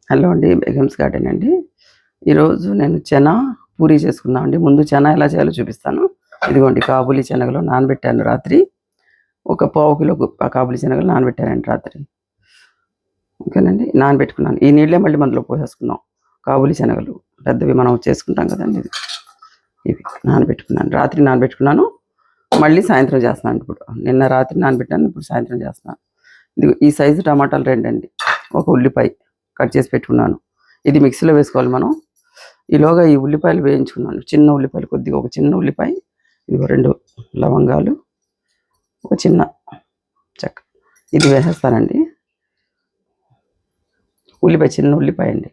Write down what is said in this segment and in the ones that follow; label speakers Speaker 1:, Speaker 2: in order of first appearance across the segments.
Speaker 1: Hello అండి, Begums garden అండి. ఈరోజు నేను చెనా పూరీ చేసుకుందామండి. ముందు చెనా ఎలా చేయాలో చూపిస్తాను. ఇదిగోండి, కాబూలి శనగలు నానబెట్టాను రాత్రి. ఒక పావు కిలో కాబూలి శనగలు నానబెట్టానండి రాత్రి. ఓకేనండి, నానబెట్టుకున్నాను. ఈ నీళ్ళే మళ్ళీ మనలో పోసేసుకున్నాం. కాబూలి శనగలు పెద్దవి మనం చేసుకుంటాం కదండి, ఇవి నానబెట్టుకున్నాను. రాత్రి నానబెట్టుకున్నాను, మళ్ళీ సాయంత్రం చేస్తున్నాను. ఇప్పుడు నిన్న రాత్రి నానబెట్టాను, ఇప్పుడు సాయంత్రం చేస్తున్నాను. ఇది ఈ సైజు టమాటాలు 2 అండి. ఒక ఉల్లిపాయ కట్ చేసి పెట్టుకున్నాను. ఇది మిక్సీలో వేసుకోవాలి మనం. ఈలోగా ఈ ఉల్లిపాయలు వేయించుకున్నాను. చిన్న ఉల్లిపాయలు కొద్దిగా, ఒక చిన్న ఉల్లిపాయ, ఇదిగో 2 లవంగాలు, ఒక చిన్న చెక్క, ఇది వేసేస్తానండి. ఉల్లిపాయ, చిన్న ఉల్లిపాయ అండి,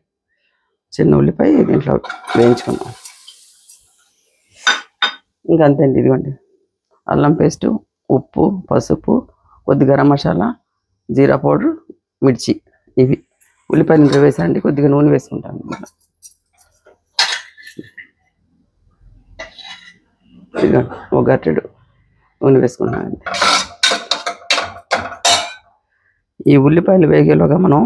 Speaker 1: చిన్న ఉల్లిపాయ దీంట్లో వేయించుకున్నాం. ఇంకా అంతే అండి. ఇదిగోండి, అల్లం పేస్టు, ఉప్పు, పసుపు, కొద్ది గరం మసాలా, జీరా పౌడర్, మిర్చి, ఇవి ఉల్లిపాయలు ఇంట్లో వేసానండి. కొద్దిగా నూనె వేసుకుంటాను. ఇదిగో ఒక గట్టెడు నూనె వేసుకున్నానండి. ఈ ఉల్లిపాయలు వేగేలోగా మనం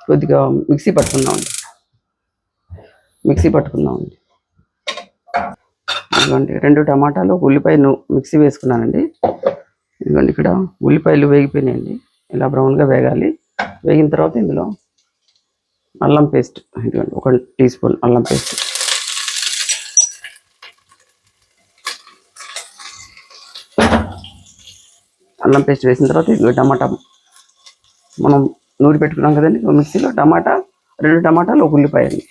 Speaker 1: కొద్దిగా మిక్సీ పట్టుకుందామండి. ఇదిగోండి, 2 టమాటాలు, ఒక ఉల్లిపాయను మిక్సీ వేసుకున్నానండి. ఇదిగోండి, ఇక్కడ ఉల్లిపాయలు వేగిపోయినాయండి. ఇలా బ్రౌన్గా వేగాలి. వేగిన తర్వాత ఇందులో అల్లం పేస్ట్, ఇదిగోండి 1 టీ స్పూన్ అల్లం పేస్ట్, అల్లం పేస్ట్ వేసిన తర్వాత ఇదిగో టమాటా మనం నూరి పెట్టుకున్నాం కదండి మిక్సీలో. టమాటా 2 టమాటాలు, ఒక ఉల్లిపాయ అండి.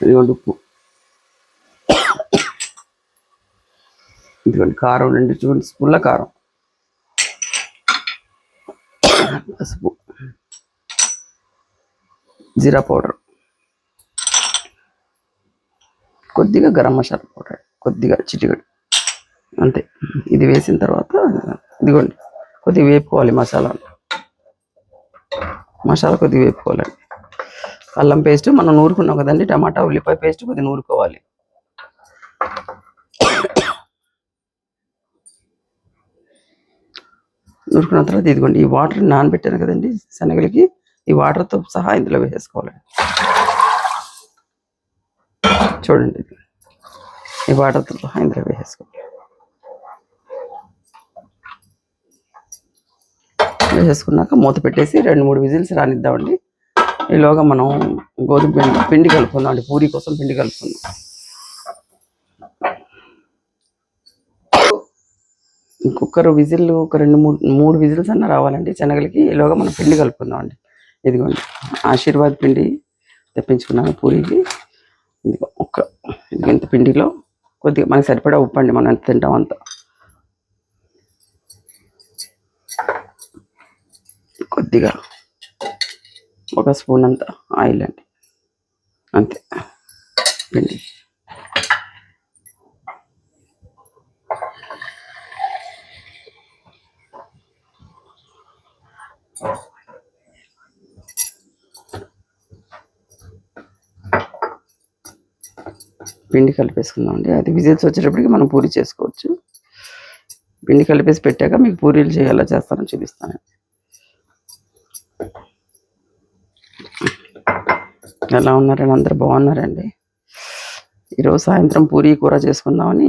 Speaker 1: ఇదిగోండి ఉప్పు, ఇదిగోండి కారం, 2 స్పూన్ల కారం, పసుపు, జీరా పౌడర్, కొద్దిగా గరం మసాలా పౌడర్, కొద్దిగా చిటికెడు, అంతే. ఇది వేసిన తర్వాత ఇదిగోండి కొద్దిగా వేపుకోవాలి మసాలా కొద్దిగా వేపుకోవాలండి. అల్లం పేస్ట్ మనం నూరుకున్నాం కదండి, టమాటా ఉల్లిపాయ పేస్ట్ కొద్దిగా నూరుకోవాలి. నూరుకున్న తర్వాత ఇదిగోండి ఈ వాటర్ నానబెట్టాను కదండి శనగలకి, ఈ వాటర్తో సహా ఇందులో వేసేసుకోవాలండి. చూడండి, ఈ వాటర్తో సహా ఇందులో వేసేసుకోవాలి. వేసేసుకున్నాక మూత పెట్టేసి 2-3 విజిల్స్ రానిద్దామండి. ఈలోగా మనం గోధుమ పిండి కలుపుకుందాం అండి. పూరీ కోసం పిండి కలుపుకుందాం. కుక్కర్ విజిల్ ఒక 2-3 విజిల్స్ అన్న రావాలండి శనగలకి. ఈలోగా మనం పిండి కలుపుకుందాం అండి. ఇదిగోండి, ఆశీర్వాద్ పిండి తెప్పించుకున్నాను పూరీకి. ఇదిగో ఇంత పిండిలో కొద్దిగా మనకి సరిపడా ఉప్పు అండి, మనం ఎంత తింటాం అంత. కొద్దిగా 1 స్పూన్ అంత ఆయిల్ అండి, అంతే. పిండి కలిపేసుకుందాం అండి. అది విజిల్స్ వచ్చేటప్పటికి మనం పూరీ చేసుకోవచ్చు. పిండి కలిపేసి పెట్టాక మీకు పూరీలు చేయాలా చేస్తానని చూపిస్తాను. ఎలా ఉన్నారని అందరు బాగున్నారండి. ఈరోజు సాయంత్రం పూరీ కూర చేసుకుందామని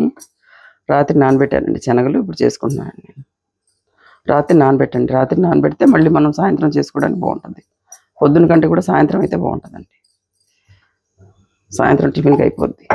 Speaker 1: రాత్రి నానబెట్టానండి శనగలు. ఇప్పుడు చేసుకుంటున్నానండి. రాత్రి నానబెడితే మళ్ళీ మనం సాయంత్రం చేసుకోవడానికి బాగుంటుంది. పొద్దున కంటే కూడా సాయంత్రం అయితే బాగుంటుందండి. సాయంత్రం టిఫిన్కి అయిపోద్ది.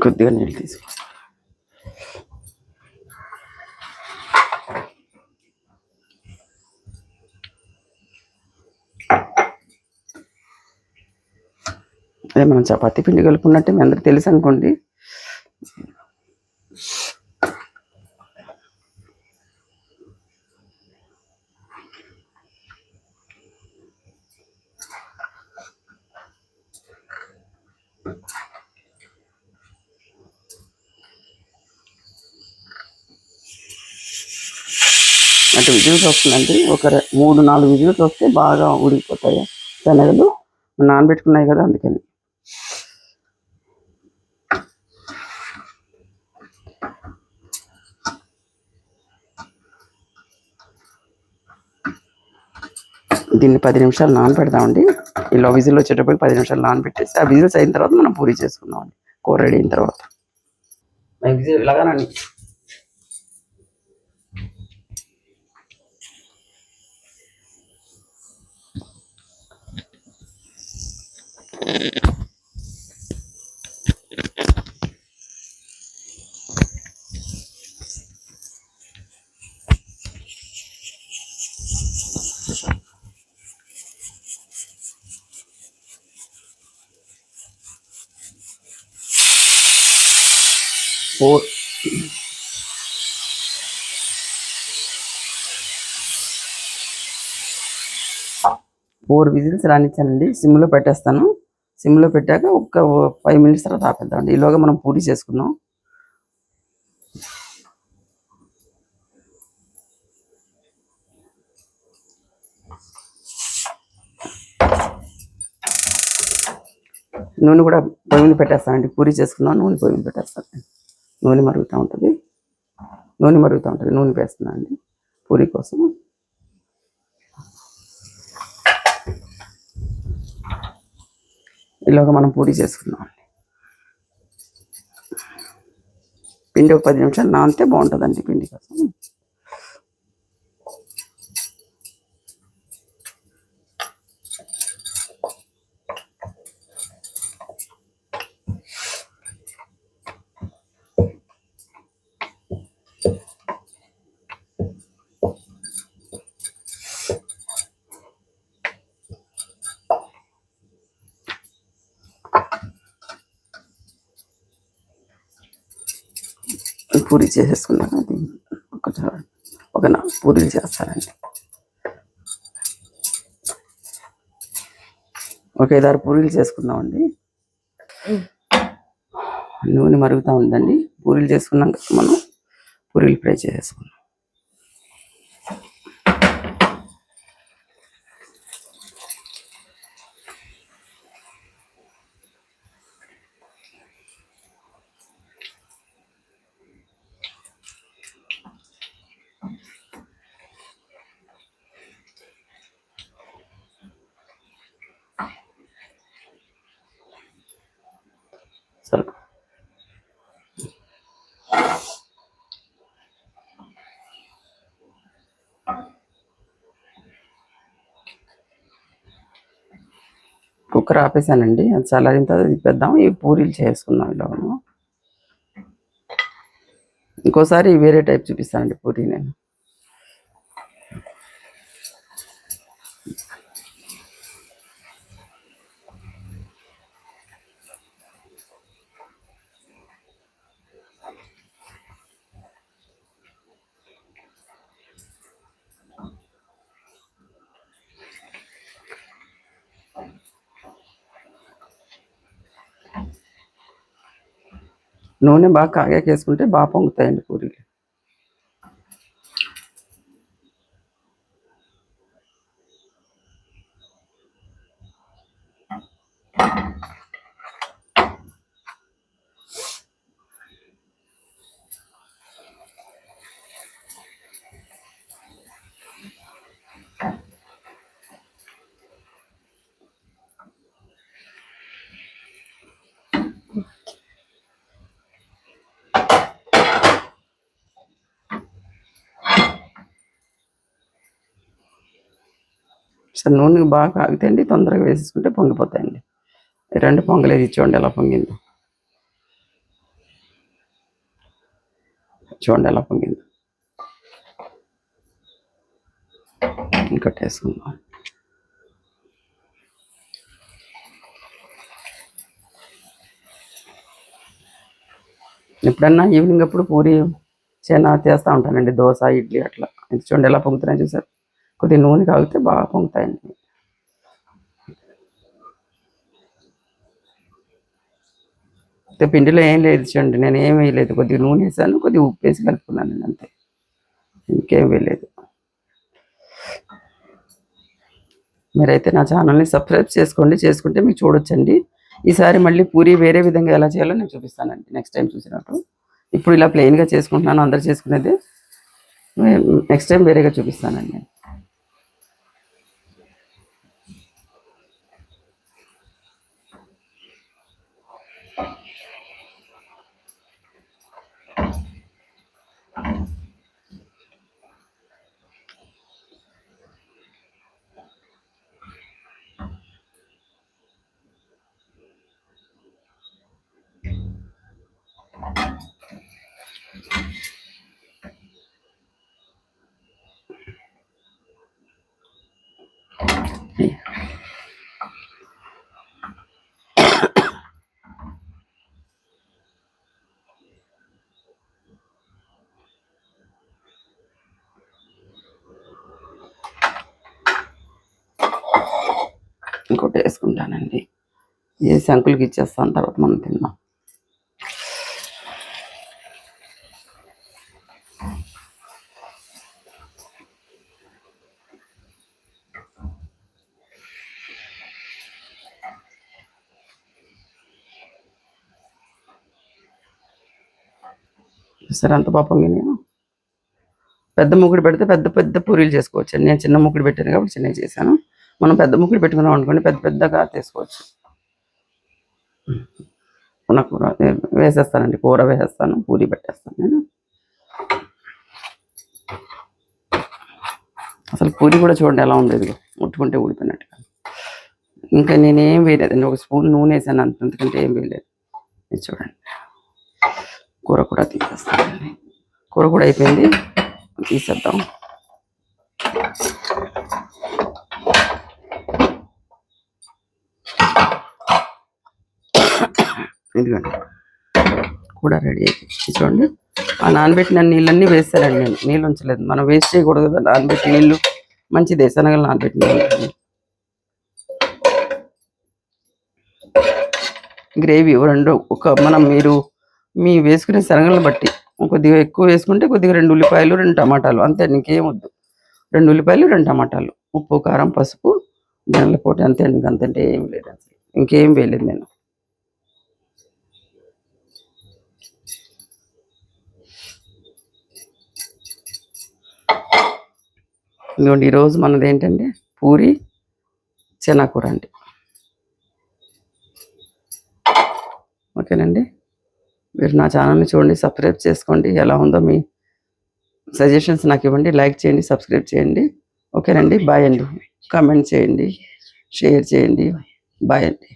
Speaker 1: కొద్దిగా నీళ్ళు తీసుకొస్తాను. అదే మనం చపాతీ పిండి కలుపుకున్నట్టే మీ అందరికి తెలుసు అనుకోండి. అంటే విజిల్స్ వస్తుందండి. ఒక 3-4 విజిల్స్ వస్తే బాగా ఉడికిపోతాయి శనగలు. నానబెట్టుకున్నాయి కదా, అందుకని. దీన్ని 10 నిమిషాలు నానబెడదామండి. ఇలా విజిల్ వచ్చేటప్పటికి 10 నిమిషాలు నానబెట్టేసి ఆ విజిల్స్ అయిన తర్వాత మనం పూరి చేసుకుందామండి. కూర రెడీ అయిన తర్వాత విజిల్ ఇలాగానండి. ఫోర్ 4 విజిల్స్ రానిచ్చానండి. సిమ్లో పెట్టేస్తాను. సిమ్లో పెట్టాక ఒక 5 మినిట్స్ తర్వాత ఆపేద్దామండి. ఈలోగా మనం పూరి చేసుకుందాం. నూనె కూడా పొయ్యి మీద పెట్టేస్తానండి. పూరి చేసుకుందాం. నూనె పొయ్యి మీద పెట్టేస్తాను. నూనె మరుగుతూ ఉంటుంది. నూనె వేస్తున్నాను అండి పూరి కోసం. ఇలాగ మనం పూరి చేసుకుందాం. పిండి ఒక 10 నిమిషాలు నానితే బాగుంటుందండి పిండి కోసం. పూరి చేసేసుకున్నాక ఒక 4 పూరీలు చేస్తానండి. ఒక 5-6 పూరీలు చేసుకుందామండి. నూనె మరుగుతూ ఉందండి. పూరీలు చేసుకున్నాక మనం పూరీలు ఫ్రై చేసేసుకున్నాం. సరే, కుక్కర్ ఆపేసానండి. అది చల్లారిన తర్వాత తిప్పేద్దాం. ఈ పూరీలు చేసుకుందాం. ఇలాగను ఇంకోసారి వేరే టైప్ చూపిస్తానండి పూరీ నేను. నూనె బాగా కాగాక వేసుకుంటే బాగా పొంగుతాయండి పూరీలు. సరే, నూనె బాగా కాగితే అండి తొందరగా వేసేసుకుంటే పొంగిపోతాయండి. 2 పొంగలేదు. ఇచ్చేయండి ఎలా పొంగిందో. చూడండి ఎలా పొంగింది. ఇంకోటి వేసుకుందాం. ఎప్పుడన్నా ఈవినింగ్ అప్పుడు పూరి చనా చేస్తూ ఉంటానండి, దోశ ఇడ్లీ అట్లా. ఇది చూడండి ఎలా పొంగుతున్నాయి చూసారు. కొద్దిగా నూనె కాగితే బాగా పొంగుతాయండి. పిండిలో ఏం లేదు చూడండి, నేను ఏం వేయలేదు. కొద్దిగా నూనె వేసాను, కొద్దిగా ఉప్పు వేసి కలుపుకున్నాను అంతే, ఇంకేం వేయలేదు. మీరైతే నా ఛానల్ని సబ్స్క్రైబ్ చేసుకోండి, చేసుకుంటే మీకు చూడొచ్చండి. ఈసారి మళ్ళీ పూరి వేరే విధంగా ఎలా చేయాలో నేను చూపిస్తానండి నెక్స్ట్ టైం చూసినప్పుడు. ఇప్పుడు ఇలా ప్లెయిన్గా చేసుకుంటున్నాను, అందరు చేసుకునేది. నెక్స్ట్ టైం వేరేగా చూపిస్తానండి నేను. ఇంకోటి వేసుకుంటానండి, వేసి అంకులకి ఇచ్చేస్తాను, తర్వాత మనం తిందాం. సరే అంత పాపంగా నేను పెద్ద ముగ్గుడు పెడితే పెద్ద పెద్ద పూరీలు చేసుకోవచ్చు. నేను చిన్న ముగ్గుడు పెట్టాను కాబట్టి చిన్నవి చేశాను. మనం పెద్ద ముగ్గుడు పెట్టుకున్నాం అనుకోండి, పెద్ద పెద్దగా తీసుకోవచ్చు. కూర వేసేస్తానండి, కూర వేసేస్తాను, పూరి పెట్టేస్తాను నేను. అసలు పూరి కూడా చూడండి ఎలా ఉండేది, ముట్టుకుంటే ఊడిపోయినట్టుగా. ఇంకా నేనేం వేయలేదండి, ఒక స్పూన్ నూనె వేసాను అంతకంటే ఏం వేయలేదు. ఇది చూడండి, కూర కూడా తీసేస్తానండి. కూర కూడా అయిపోయింది, తీసేద్దాం. ఎందుకండి కూడా రెడీ అయిపోయింది చూడండి. ఆ నానబెట్టిన నీళ్ళన్నీ వేస్తానండి, నేను నీళ్ళు ఉంచలేదు. మనం వేస్ట్ చేయకూడదు కదా, నానబెట్టిన నీళ్ళు మంచిదే, శనగలు నానబెట్టిన నీళ్ళు. గ్రేవీ రెండు మీరు మీ వేసుకునే శనగలను బట్టి కొద్దిగా ఎక్కువ వేసుకుంటే కొద్దిగా 2 ఉల్లిపాయలు 2 టమాటాలు అంతే, ఇంకేం వద్దు. 2 ఉల్లిపాయలు 2 టమాటాలు, ఉప్పు కారం పసుపు దానిల పోటీ అంతే అండి, అంతంటే ఏం లేదు అసలు, ఇంకేం వేయలేదు నేను. ఇదిగోండి ఈరోజు మనది ఏంటంటే పూరి చెనాకూర అండి. ఓకేనండి, మీరు నా ఛానల్ని చూడండి, సబ్స్క్రైబ్ చేసుకోండి. ఎలా ఉందో మీ సజెషన్స్ నాకు ఇవ్వండి, లైక్ చేయండి, సబ్స్క్రైబ్ చేయండి. ఓకేనండి, బాయ్ అండి. కామెంట్ చేయండి, షేర్ చేయండి. బాయ్ అండి.